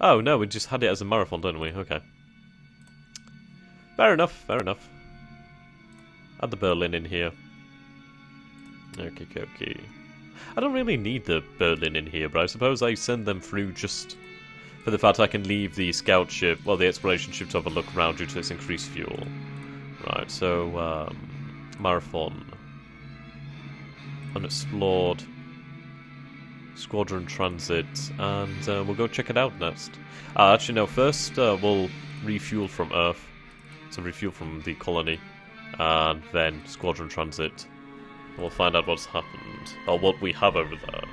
Oh, no, we just had it as a marathon, didn't we? Okay. Fair enough, fair enough. Add the Berlin in here. Okay. I don't really need the Berlin in here, but I suppose I send them through just for the fact I can leave the scout ship, well, the exploration ship to have a look around due to its increased fuel. Right, so, marathon. Unexplored. Squadron transit, and we'll go check it out next. Actually, no, first we'll refuel from Earth. So refuel from the colony, and then squadron transit. We'll find out what's happened, or what we have over there.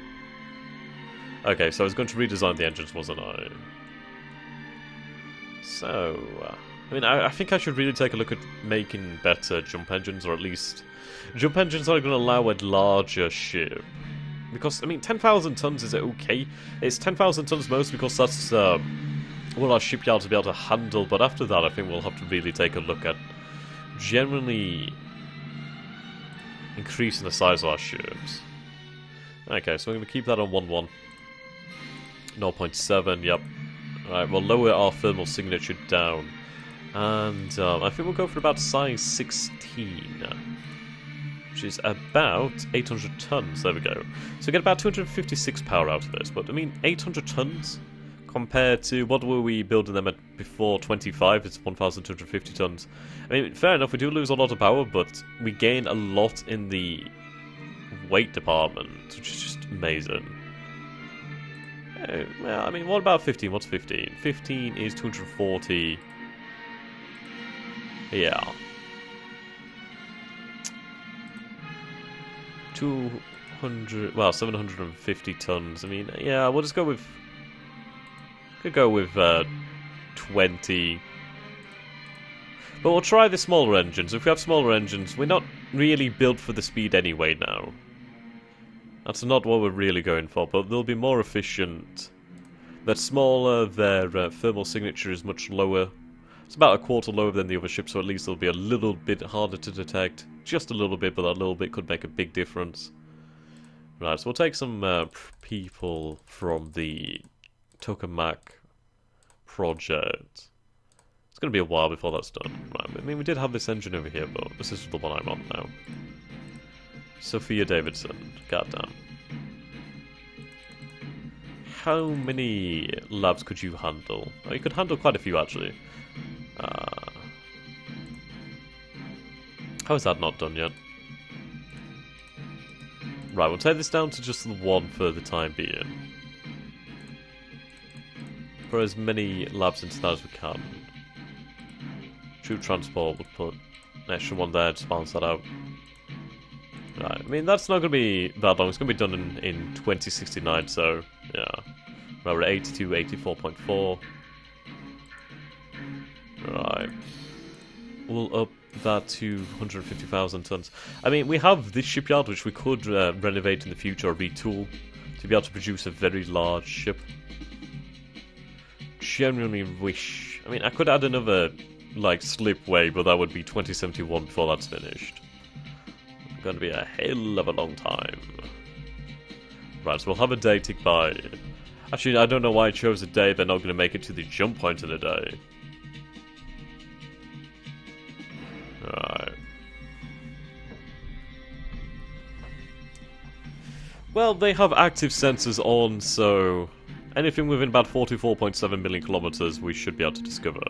Okay, so I was going to redesign the engines, wasn't I? So, I mean, I think I should really take a look at making better jump engines, or at least jump engines that are going to allow a larger ship. Because, I mean, 10,000 tons is okay. It's 10,000 tons most because that's what our shipyards will be able to handle, but after that I think we'll have to really take a look at generally increasing the size of our ships. Okay, so we're going to keep that on 1-1. 0.7, yep. Alright, we'll lower our thermal signature down. And I think we'll go for about size 16. Which is about 800 tons. There we go. So we get about 256 power out of this. But, I mean, 800 tons compared to what were we building them at before 25? It's 1,250 tons. I mean, fair enough, we do lose a lot of power, but we gain a lot in the weight department, which is just amazing. Well, I mean, what about 15? What's 15? 15 is 240. Yeah. 200, well, 750 tons. I mean, yeah, we'll just go with... Could go with 20. But we'll try the smaller engines. If we have smaller engines, we're not really built for the speed anyway now. That's not what we're really going for, but they'll be more efficient. They're smaller, their thermal signature is much lower. It's about a quarter lower than the other ships, so at least they'll be a little bit harder to detect. Just a little bit, but that little bit could make a big difference. Right, so we'll take some people from the Tokamak project. It's going to be a while before that's done. Right, I mean, we did have this engine over here, but this is the one I'm on now. Sophia Davidson. Goddamn. How many labs could you handle? Oh, you could handle quite a few, actually. How is that not done yet? Right, we'll take this down to just the one for the time being. Put as many labs into that as we can. Troop transport would put an extra one there to balance that out. Right, I mean, that's not going to be that long. It's going to be done in 2069, so, yeah. Right, we're at 82, 84.4. Right. We'll up that to 150,000 tons. I mean, we have this shipyard, which we could renovate in the future or retool to be able to produce a very large ship. Genuinely wish... I mean, I could add another, like, slipway, but that would be 2071 before that's finished. It's going to be a hell of a long time. Right, so we'll have a day tick by. Actually, I don't know why I chose a day. They're not going to make it to the jump point in a day. Right. Well, they have active sensors on, so anything within about 44.7 million kilometers we should be able to discover.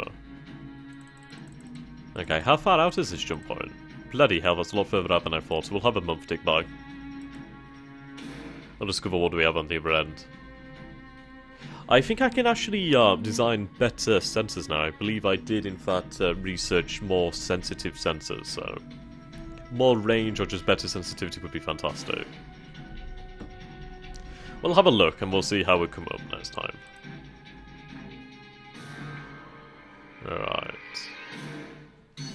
Okay, how far out is this jump point? Bloody hell, that's a lot further out than I thought, so we'll have a month tick by. I'll discover what we have on the other end. I think I can actually design better sensors now. I believe I did, in fact, research more sensitive sensors, so more range or just better sensitivity would be fantastic. We'll have a look and we'll see how we come up next time. Alright.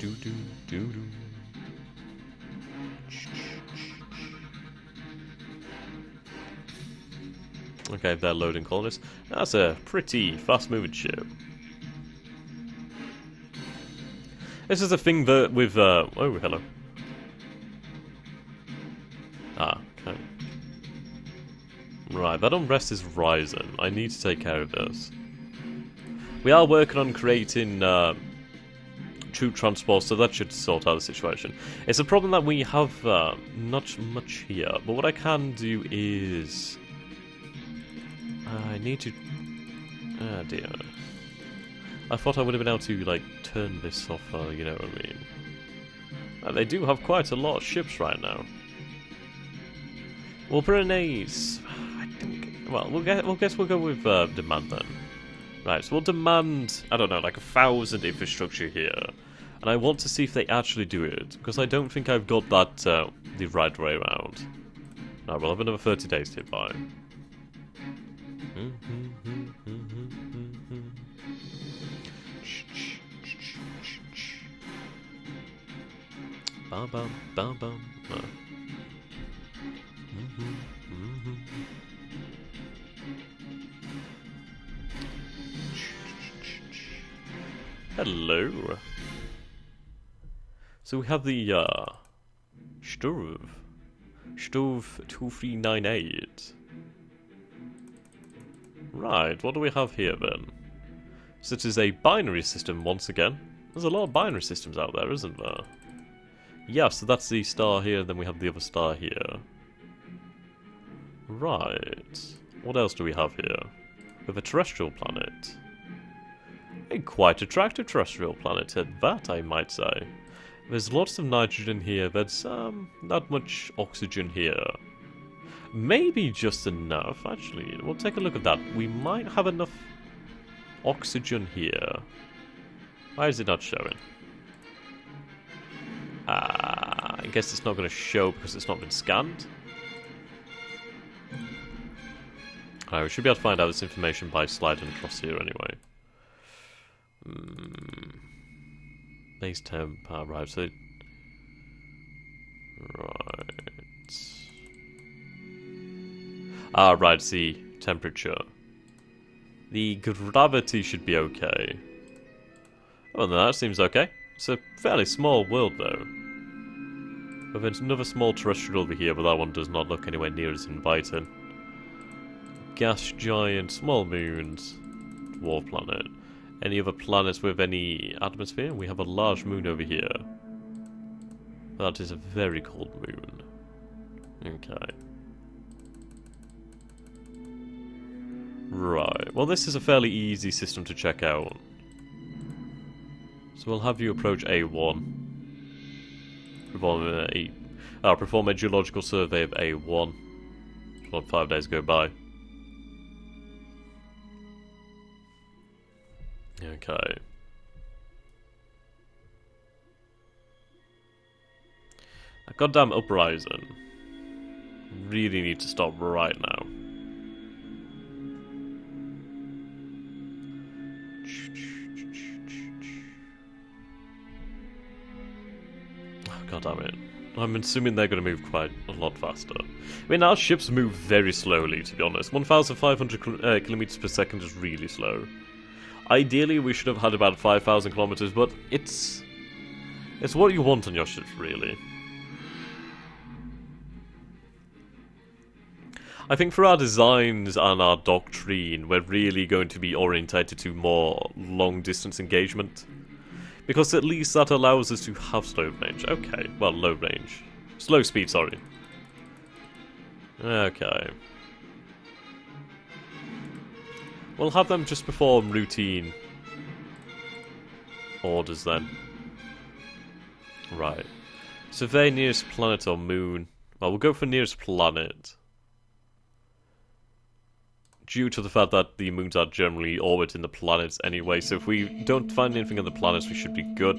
Do-do-do-do. Okay, they're loading colonists. That's a pretty fast-moving ship. This is a thing that with, oh, hello. Ah, okay. Right, that unrest is rising. I need to take care of this. We are working on creating troop transport, so that should sort out the situation. It's a problem that we have not much here, but what I can do is... I need to... Ah, dear. I thought I would have been able to, like, turn this off, you know what I mean. They do have quite a lot of ships right now. Well, Bernays... I think... Well, we'll guess we'll go with demand then. Right, so we'll demand, I don't know, like 1,000 infrastructure here. And I want to see if they actually do it, because I don't think I've got that the right way around. Now, we'll have another 30 days to get by. Bum bum bum bum. Hello. So we have the stove 2398. Right, what do we have here then? So it is a binary system once again. There's a lot of binary systems out there, isn't there? Yeah, so that's the star here, then we have the other star here. Right. What else do we have here? We have a terrestrial planet. A quite attractive terrestrial planet at that, I might say. There's lots of nitrogen here, there's not much oxygen here. Maybe just enough, actually. We'll take a look at that. We might have enough oxygen here. Why is it not showing? I guess it's not going to show because it's not been scanned. Alright, we should be able to find out this information by sliding across here anyway. Base temp, right, so... Right... right, see, temperature. The gravity should be okay. Well, then that seems okay. It's a fairly small world, though. But there's another small terrestrial over here, but that one does not look anywhere near as inviting. Gas giant, small moons, dwarf planet. Any other planets with any atmosphere? We have a large moon over here. That is a very cold moon. Okay. Right. Well, this is a fairly easy system to check out. So we'll have you approach A1. Perform a geological survey of A1. So 5 days go by. Okay. That goddamn uprising. Really need to stop right now. God damn it. I'm assuming they're going to move quite a lot faster. I mean, our ships move very slowly, to be honest. 1,500 kilometers per second is really slow. Ideally, we should have had about 5,000 kilometers, but it's what you want on your ships, really. I think for our designs and our doctrine, we're really going to be orientated to more long-distance engagement. Because at least that allows us to have slow range. Okay, well, low range. Slow speed, sorry. Okay. We'll have them just perform routine orders then. Right. Survey nearest planet or moon. Well, we'll go for nearest planet. Due to the fact that the moons are generally orbiting the planets anyway, so if we don't find anything on the planets, we should be good.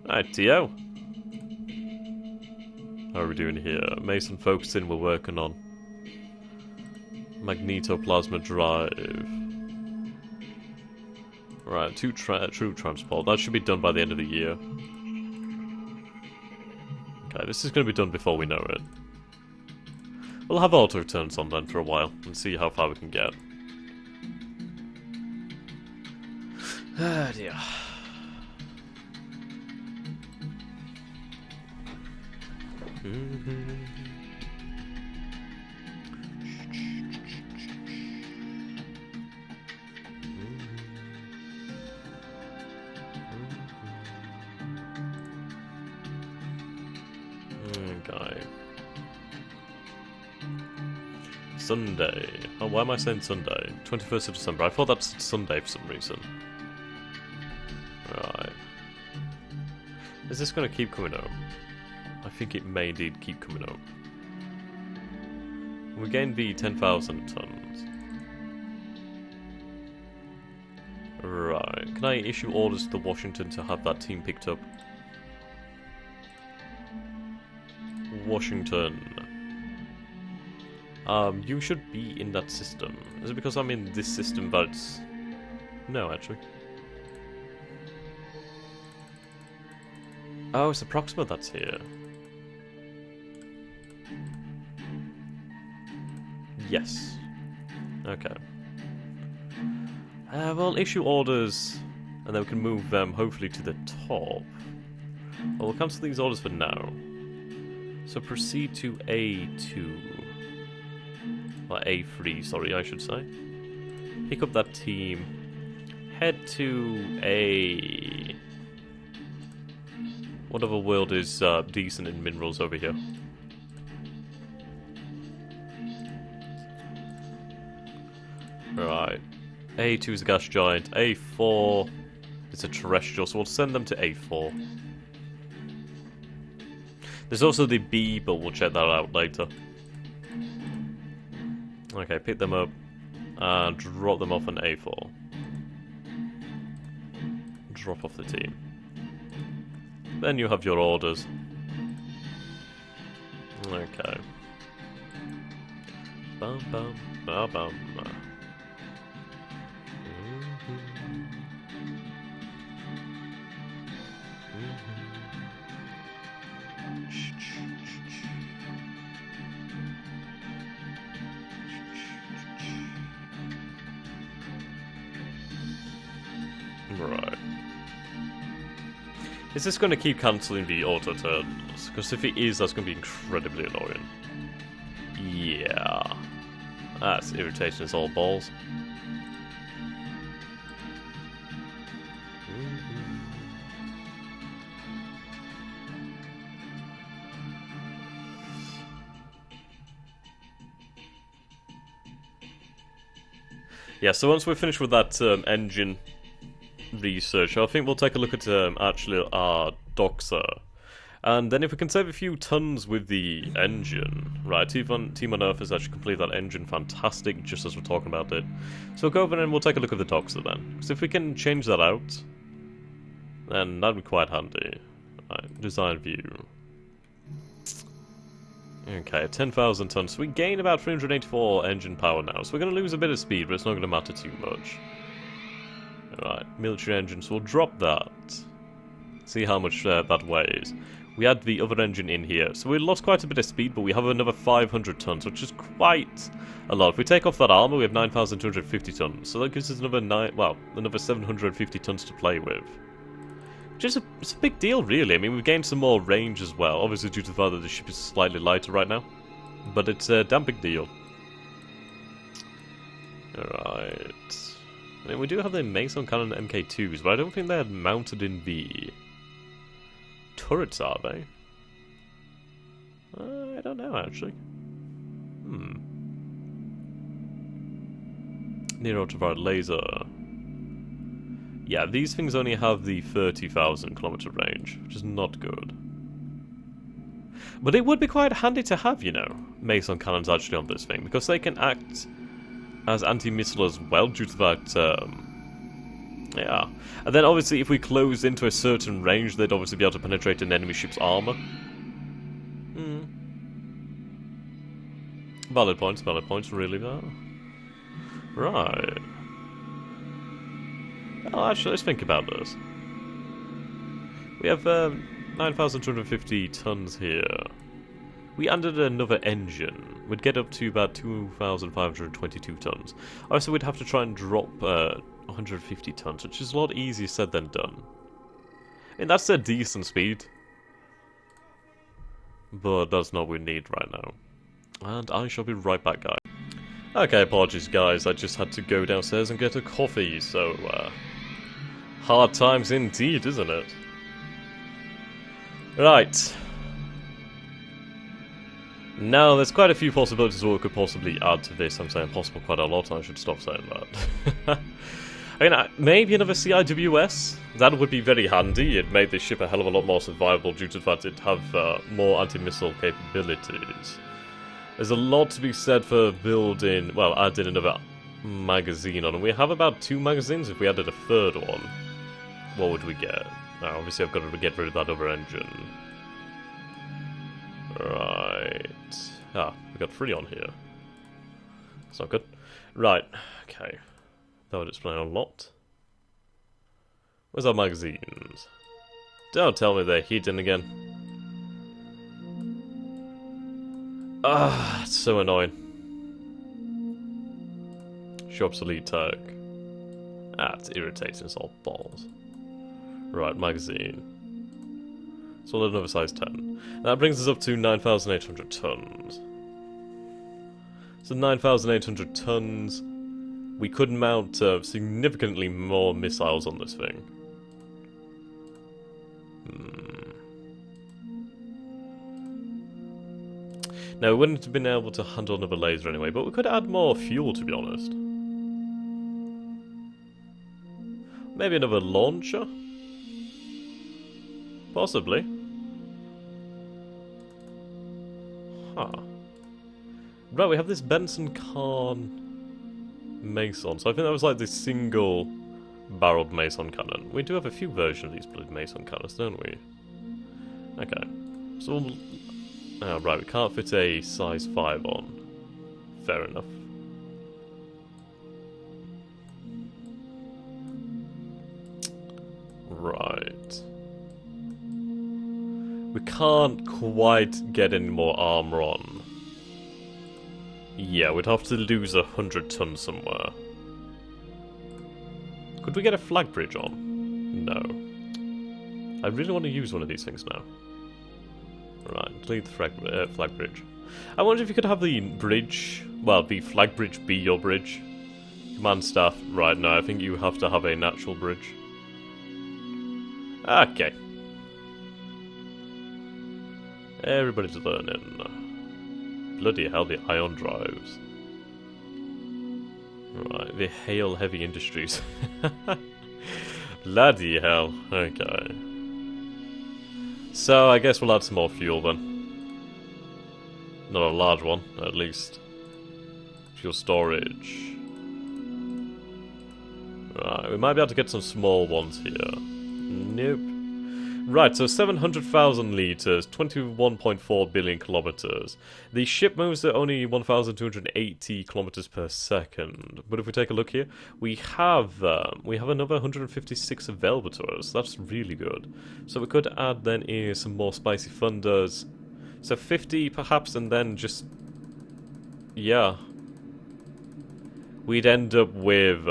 Alright, TO. How are we doing here? Mason focusing, we're working on. Magnetoplasma drive. Right, true transport. That should be done by the end of the year. Okay, this is going to be done before we know it. We'll have auto turns on then for a while and see how far we can get. Ah, dear. Okay. Sunday. Oh, why am I saying Sunday? 21st of December. I thought that's Sunday for some reason. Right. Is this going to keep coming up? I think it may indeed keep coming up. We gained the 10,000 tons. Right. Can I issue orders to Washington to have that team picked up? Washington. You should be in that system. Is it because I'm in this system that it's... No, actually. Oh, it's the Proxima that's here. Yes. Okay. We'll issue orders, and then we can move them hopefully to the top. Well, we'll cancel these orders for now. So proceed to A2. Or A3, sorry, I should say. Pick up that team. Head to a... whatever world is decent in minerals over here. Right. A2 is a gas giant. A4 is a terrestrial, so we'll send them to A4. There's also the B, but we'll check that out later. Okay, pick them up and drop them off on A4. Drop off the team. Then you have your orders. Okay. Bum bum ba bum. Right. Is this going to keep cancelling the auto turns? Because if it is, that's going to be incredibly annoying. Yeah. That's irritating as all balls. Yeah, so once we're finished with that engine research, I think we'll take a look at actually our Doxa. And then if we can save a few tons with the engine, right, Team on Earth has actually completed that engine, fantastic, just as we're talking about it. So we'll go over and we'll take a look at the Doxa then. Because if we can change that out, then that'd be quite handy. Right, design view. Okay, 10,000 tons. So we gain about 384 engine power now. So we're going to lose a bit of speed, but it's not going to matter too much. Alright, military engine, so we'll drop that. See how much that weighs. We had the other engine in here, so we lost quite a bit of speed, but we have another 500 tons, which is quite a lot. If we take off that armor, we have 9,250 tons, so that gives us another another 750 tons to play with. Which is it's a big deal, really. I mean, we've gained some more range as well, obviously due to the fact that the ship is slightly lighter right now. But it's a damn big deal. Alright. I mean, we do have the Mason Cannon MK2s, but I don't think they're mounted in the turrets, are they? I don't know, actually. Near ultraviolet laser. Yeah, these things only have the 30,000 kilometer range, which is not good. But it would be quite handy to have, you know, Mason cannons actually on this thing, because they can act as anti-missile as well, due to that, yeah. And then obviously if we close into a certain range, they'd obviously be able to penetrate an enemy ship's armor. Valid points, really that. Right. Well, actually, let's think about this. We have 9,250 tons here. We added another engine. We'd get up to about 2,522 tons. Also, we'd have to try and drop 150 tons, which is a lot easier said than done. I mean, that's a decent speed. But that's not what we need right now. And I shall be right back, guys. Okay, apologies, guys. I just had to go downstairs and get a coffee, so, hard times indeed, isn't it? Right. Now, there's quite a few possibilities what we could possibly add to this. I'm saying possible quite a lot, and I should stop saying that. I mean, maybe another CIWS? That would be very handy. It made this ship a hell of a lot more survivable due to the fact it have more anti-missile capabilities. There's a lot to be said for building, well, adding another magazine on. And we have about 2 magazines. If we added a third one, what would we get? Now, obviously, I've got to get rid of that other engine. Right. Ah, we got 3 on here. That's not good. Right, okay. That would explain a lot. Where's our magazines? Don't tell me they're hidden again. Ah, it's so annoying. Show obsolete tag. Ah, it's irritating as all balls. Right, magazine. So another size 10. That brings us up to 9,800 tons. So 9,800 tons. We could mount significantly more missiles on this thing. Now, we wouldn't have been able to handle another laser anyway, but we could add more fuel, to be honest. Maybe another launcher? Possibly. Huh. Right, we have this Benson Khan Mason. So I think that was like the single-barreled Mason cannon. We do have a few versions of these bloody Mason cannons, don't we? Okay. So we'll... Oh, right, we can't fit a size 5 on. Fair enough. Right. We can't quite get any more armor on. Yeah, we'd have to lose 100 tons somewhere. Could we get a flag bridge on? No. I really want to use one of these things now. Right, delete the flag bridge. I wonder if you could have the bridge, well, the flag bridge be your bridge. Command staff, right, no, I think you have to have a natural bridge. Okay. Everybody's learning. Bloody hell, the ion drives. Right, the Hale Heavy Industries. Bloody hell, okay. So, I guess we'll add some more fuel then. Not a large one, at least. Fuel storage. Right, we might be able to get some small ones here. Nope. Right, so 700,000 litres, 21.4 billion kilometres. The ship moves at only 1,280 kilometres per second. But if we take a look here, we have another 156 available to us. That's really good. So we could add then here some more spicy thunders. So 50 perhaps, and then just... yeah. We'd end up with...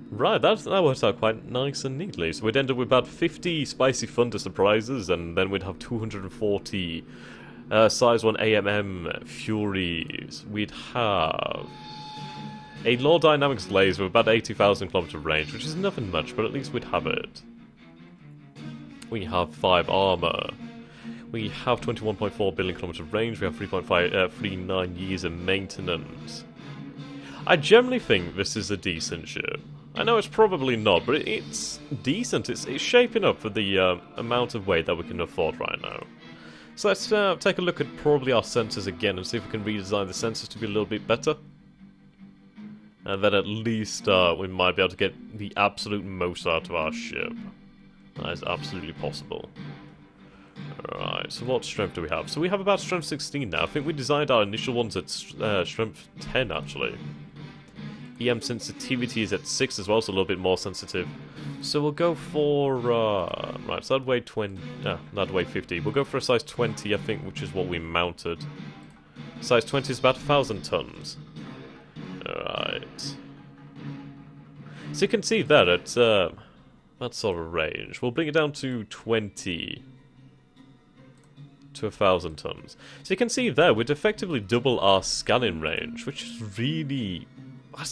Right, that works out quite nice and neatly. So we'd end up with about 50 Spicy Thunder surprises, and then we'd have 240 size 1 AMM Furies. We'd have a low dynamics laser with about 80,000 kilometer range, which is nothing much, but at least we'd have it. We have 5 armor. We have 21.4 billion kilometer range. We have 3.39 years of maintenance. I generally think this is a decent ship. I know it's probably not, but it's decent. It's shaping up for the amount of weight that we can afford right now. So let's take a look at probably our sensors again and see if we can redesign the sensors to be a little bit better. And then at least we might be able to get the absolute most out of our ship. That is absolutely possible. Alright, so what strength do we have? So we have about strength 16 now. I think we designed our initial ones at strength 10 actually. EM sensitivity is at 6 as well, so a little bit more sensitive. So we'll go for, right, so that'd weigh 20, that'd weigh 50. We'll go for a size 20, I think, which is what we mounted. Size 20 is about 1,000 tons. Alright. So you can see that at, that sort of range. We'll bring it down to 20 to 1,000 tons. So you can see there, we'd effectively double our scanning range, which is really...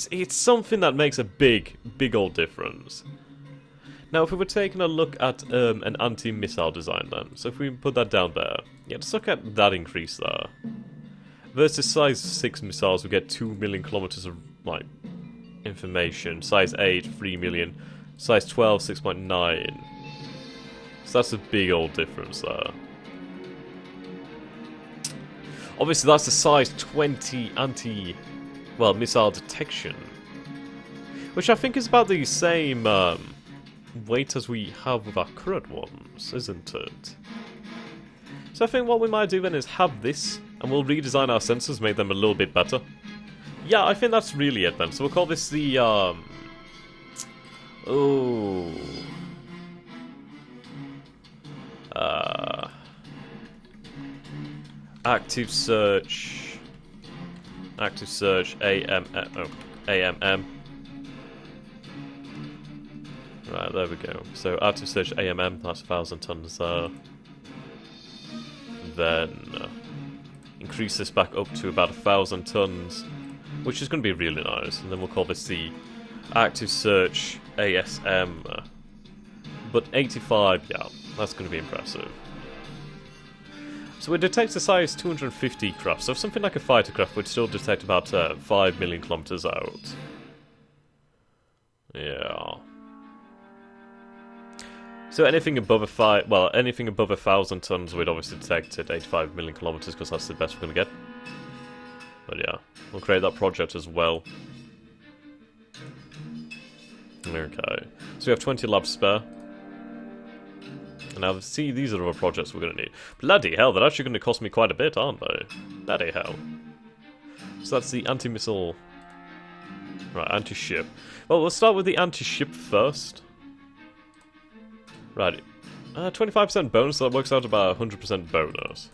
it's something that makes a big old difference. Now, if we were taking a look at an anti-missile design then, so if we put that down there, yeah, let's look at that increase there. Versus size 6 missiles, we get 2 million kilometers of, like, information. Size 8, 3 million. Size 12, 6.9. So that's a big old difference there. Obviously, that's the size 20 missile detection. Which I think is about the same weight as we have with our current ones, isn't it? So I think what we might do then is have this, and we'll redesign our sensors, make them a little bit better. Yeah, I think that's really it then. So we'll call this the, Active Search AMM. Right, there we go. So Active Search AMM, that's 1,000 tons there. Then increase this back up to about 1,000 tons, which is going to be really nice. And then we'll call this the Active Search ASM. But 85, yeah, that's going to be impressive. So it detects a size 250 craft, so something like a fighter craft would still detect about 5 million kilometers out. Yeah. So anything above anything above 1,000 tons we'd obviously detect at 85 million kilometers because that's the best we're going to get. But yeah, we'll create that project as well. Okay, so we have 20 labs spare. And now, see, these are the other projects we're going to need. Bloody hell, they're actually going to cost me quite a bit, aren't they? Bloody hell. So that's the anti-missile... Right, anti-ship. Well, we'll start with the anti-ship first. Right. 25% bonus, so that works out about 100% bonus.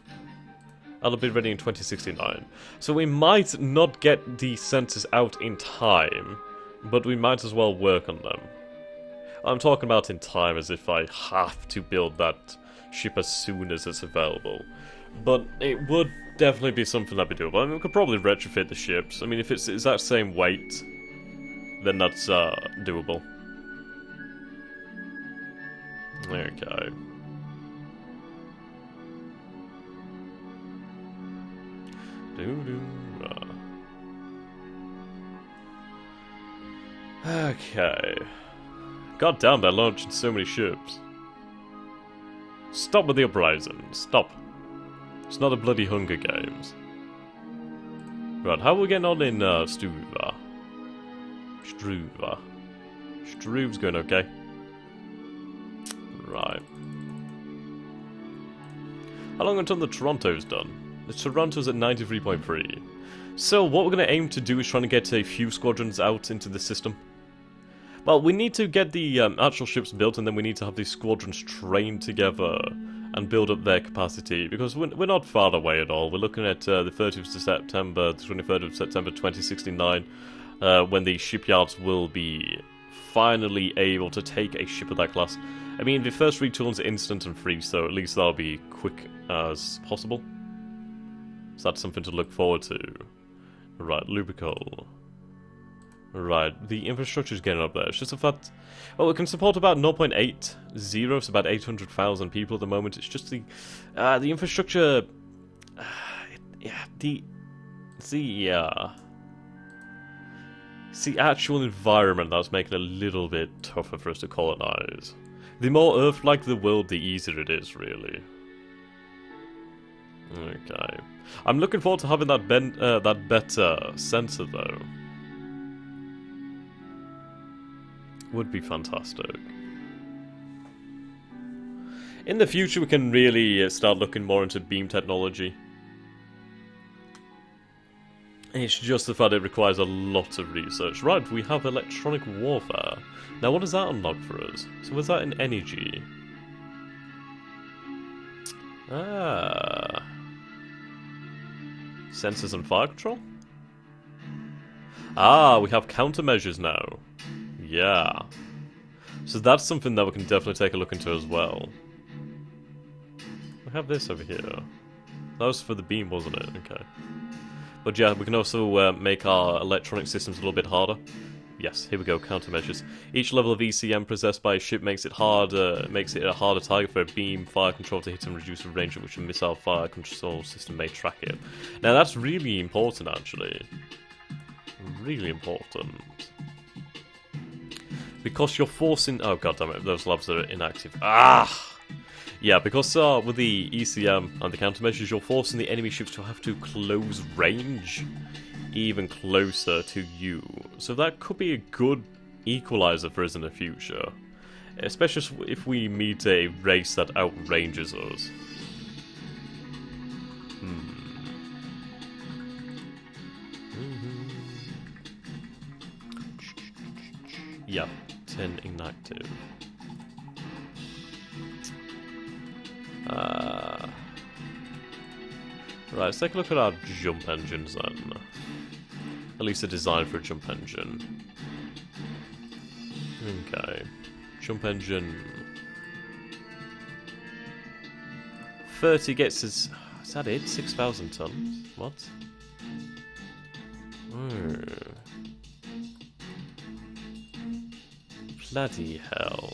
That'll be ready in 2069. So we might not get the sensors out in time, but we might as well work on them. I'm talking about in time as if I have to build that ship as soon as it's available. But it would definitely be something that'd be doable. I mean, we could probably retrofit the ships. I mean, if it's that same weight, then that's doable. Okay. Okay. God damn, they're launching so many ships. Stop with the uprising. Stop. It's not a bloody Hunger Games. Right, how are we getting on in Struva? Struve's going okay. Right. How long until the Toronto's done? The Toronto's at 93.3. So what we're going to aim to do is trying to get a few squadrons out into the system. Well, we need to get the actual ships built, and then we need to have these squadrons trained together and build up their capacity, because we're not far away at all. We're looking at the 30th of September, the 23rd of September 2069, when the shipyards will be finally able to take a ship of that class. I mean, the first retooling's instant and free, so at least that'll be quick as possible. So that's something to look forward to. Right, Lubrical. Right, the infrastructure's getting up there. It's just the fact... Well, it can support about 0.80, so about 800,000 people at the moment. It's just the infrastructure... It's the actual environment that's making it a little bit tougher for us to colonize. The more Earth-like the world, the easier it is, really. Okay. I'm looking forward to having that better sensor, though. Would be fantastic. In the future, we can really start looking more into beam technology. It's just the fact it requires a lot of research. Right, we have electronic warfare. Now, what does that unlock for us? So was that in energy? Sensors and fire control? We have countermeasures now. Yeah. So that's something that we can definitely take a look into as well. We have this over here. That was for the beam, wasn't it? Okay. But yeah, we can also make our electronic systems a little bit harder. Yes, here we go, countermeasures. Each level of ECM possessed by a ship makes it a harder target for a beam fire control to hit and reduce the range at which a missile fire control system may track it. Now that's really important, actually. Really important. Because you're forcing... Oh, goddammit, those labs are inactive. Ah! Yeah, because with the ECM and the countermeasures, you're forcing the enemy ships to have to close range even closer to you. So that could be a good equalizer for us in the future. Especially if we meet a race that outranges us. Yeah, 10 inactive. Right, let's take a look at our jump engines then. At least a design for a jump engine. Okay. Jump engine. 30 gets us... Is that it? 6,000 tons? What? Bloody hell.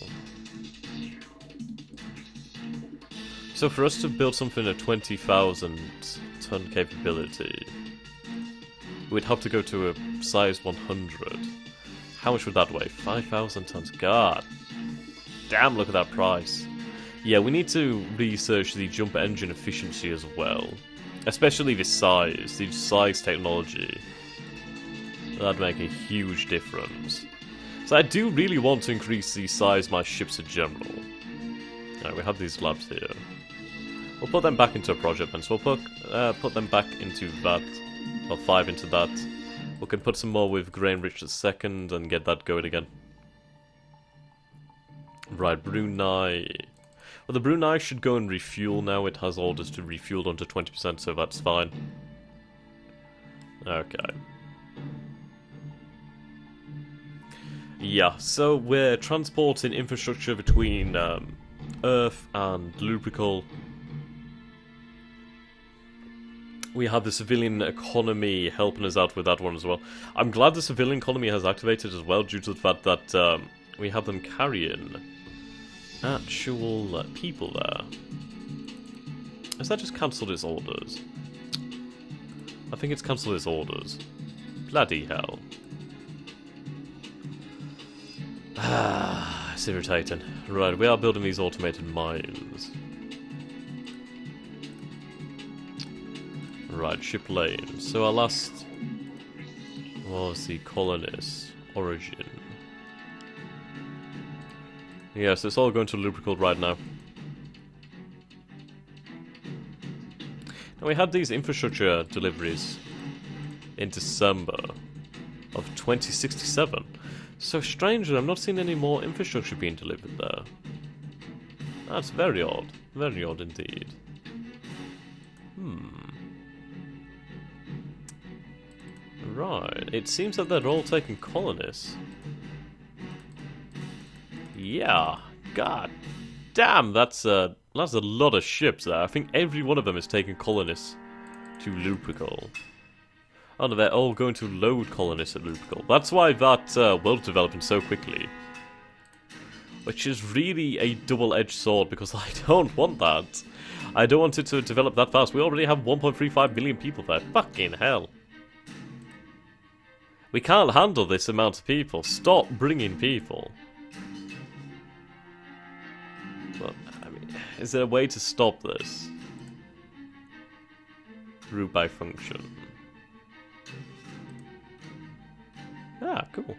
So for us to build something of 20,000 ton capability, we'd have to go to a size 100. How much would that weigh? 5,000 tons. God. Damn, look at that price. Yeah, we need to research the jump engine efficiency as well. Especially the size technology. That'd make a huge difference. So I do really want to increase the size of my ships in general. Alright, we have these labs here. We'll put them back into a project then. So we'll put them back into that. Or 5 into that. We can put some more with Grain Rich the second and get that going again. Right, Brunei. Well, the Brunei should go and refuel now. It has orders to refuel under 20%, so that's fine. Okay. Yeah, so we're transporting infrastructure between Earth and Lubrical. We have the civilian economy helping us out with that one as well. I'm glad the civilian economy has activated as well, due to the fact that we have them carrying actual people there. Has that just cancelled its orders? I think it's cancelled its orders. Bloody hell. Ah, it's irritating. Right, we are building these automated mines. Right, ship lane. So our last was the colonist origin. Yeah, so it's all going to Lubrical right now. Now we had these infrastructure deliveries in December of 2067. So strangely, I'm not seeing any more infrastructure being delivered there. That's very odd. Very odd indeed. Right, it seems that they're all taking colonists. Yeah, god damn, that's a lot of ships there. I think every one of them is taking colonists to Lubrical. Oh no, they're all going to load colonists at Lubrical. That's why that world's developing so quickly. Which is really a double-edged sword, because I don't want that. I don't want it to develop that fast. We already have 1.35 million people there. Fucking hell. We can't handle this amount of people. Stop bringing people. Well, I mean, is there a way to stop this? Route by function. Ah, cool.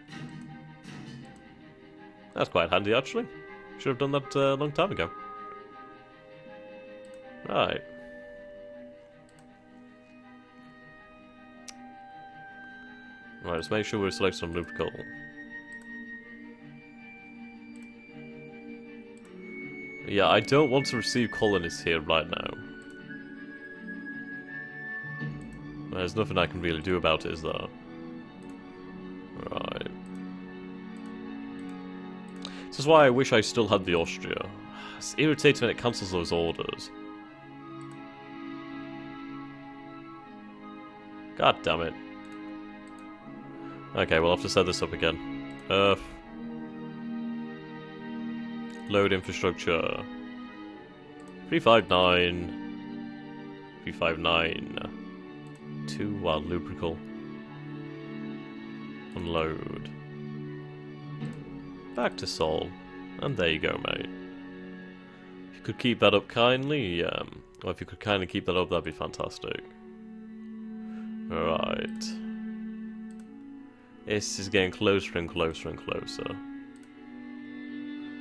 That's quite handy, actually. Should have done that a long time ago. Right. Right, let's make sure we're selected on Lubrical. Yeah, I don't want to receive colonists here right now. There's nothing I can really do about it, is there? Right. This is why I wish I still had the Austria. It's irritating when it cancels those orders. God damn it. Okay, we'll have to set this up again. Earth. Load infrastructure. 359. 359. 2 wild lubrical. Unload. Back to Sol. And there you go, mate. If you could keep that up kindly, or if you could kindly keep that up, that'd be fantastic. Alright. This is getting closer and closer and closer.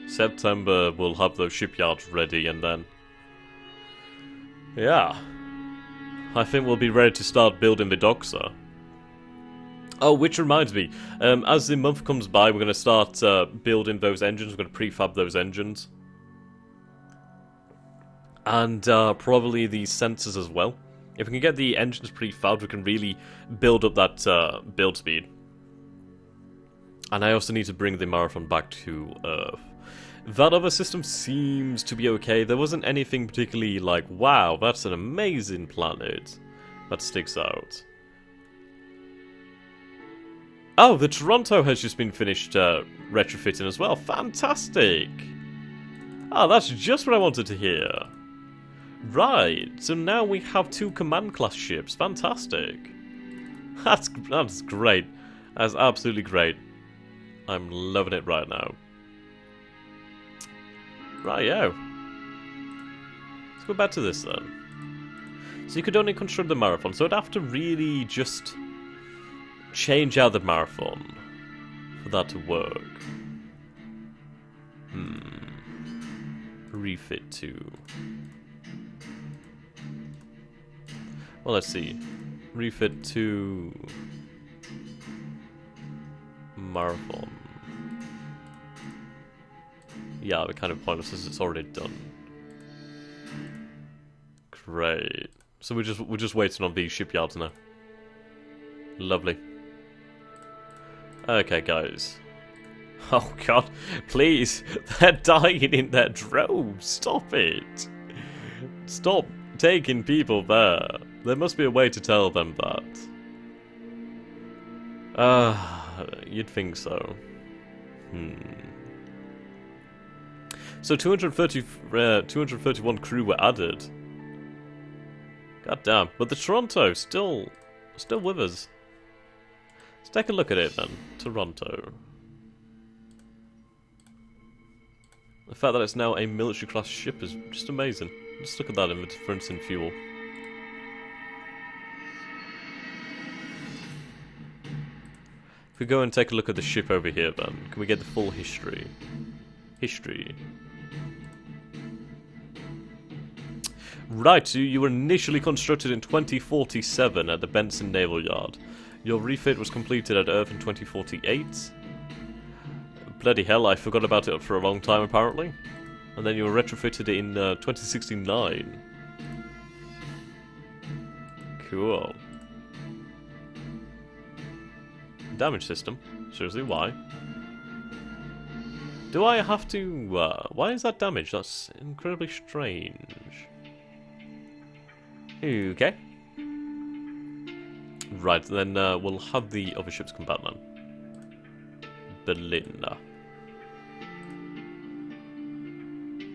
September, we'll have those shipyards ready, and then... yeah. I think we'll be ready to start building the docks, sir. Oh, which reminds me, as the month comes by, we're going to start building those engines. We're going to prefab those engines. And probably the sensors as well. If we can get the engines prefabbed, we can really build up that build speed. And I also need to bring the Marathon back to Earth. That other system seems to be okay. There wasn't anything particularly like, wow, that's an amazing planet that sticks out. Oh, the Toronto has just been finished retrofitting as well. Fantastic! Oh, that's just what I wanted to hear. Right, so now we have 2 command class ships. Fantastic. That's great. That's absolutely great. I'm loving it right now. Right-yo. Let's go back to this then. So you could only construct the Marathon, so I'd have to really just change out the Marathon for that to work. Refit to... well, let's see. Refit to... Marathon. Yeah, we're kind of pointless as it's already done. Great. So we're just waiting on these shipyards now. Lovely. Okay, guys. Oh god, please! They're dying in their droves. Stop it! Stop taking people there. There must be a way to tell them that. You'd think so. So 231 crew were added. God damn. But the Toronto still with us. Let's take a look at it then. Toronto. The fact that it's now a military class ship is just amazing. Just look at that in the difference in fuel. If we go and take a look at the ship over here then, can we get the full history? History. Right, so you were initially constructed in 2047 at the Benson Naval Yard. Your refit was completed at Earth in 2048. Bloody hell, I forgot about it for a long time apparently. And then you were retrofitted in 2069. Cool. Damage system? Seriously, why? Do I have to... why is that damage? That's incredibly strange. Okay. Right, then we'll have the other ships come back then. Berlin.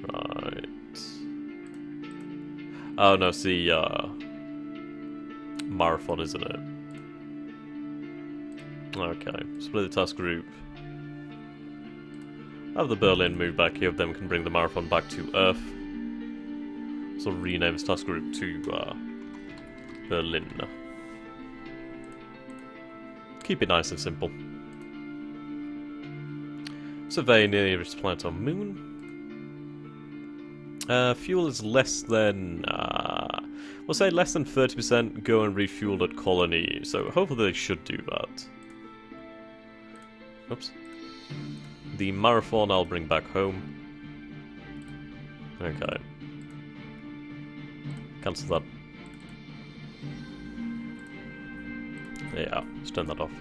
Right. Oh no, it's the Marathon, isn't it? Okay, split the task group. Have the Berlin move back here, then we can bring the Marathon back to Earth. So rename this task group to Berlin. Keep it nice and simple. Survey nearest planet or moon. Fuel is less than... we'll say less than 30%. Go and refuel at colony. So hopefully they should do that. Oops. The Marathon I'll bring back home. Okay. Cancel that. Yeah, let's turn that off.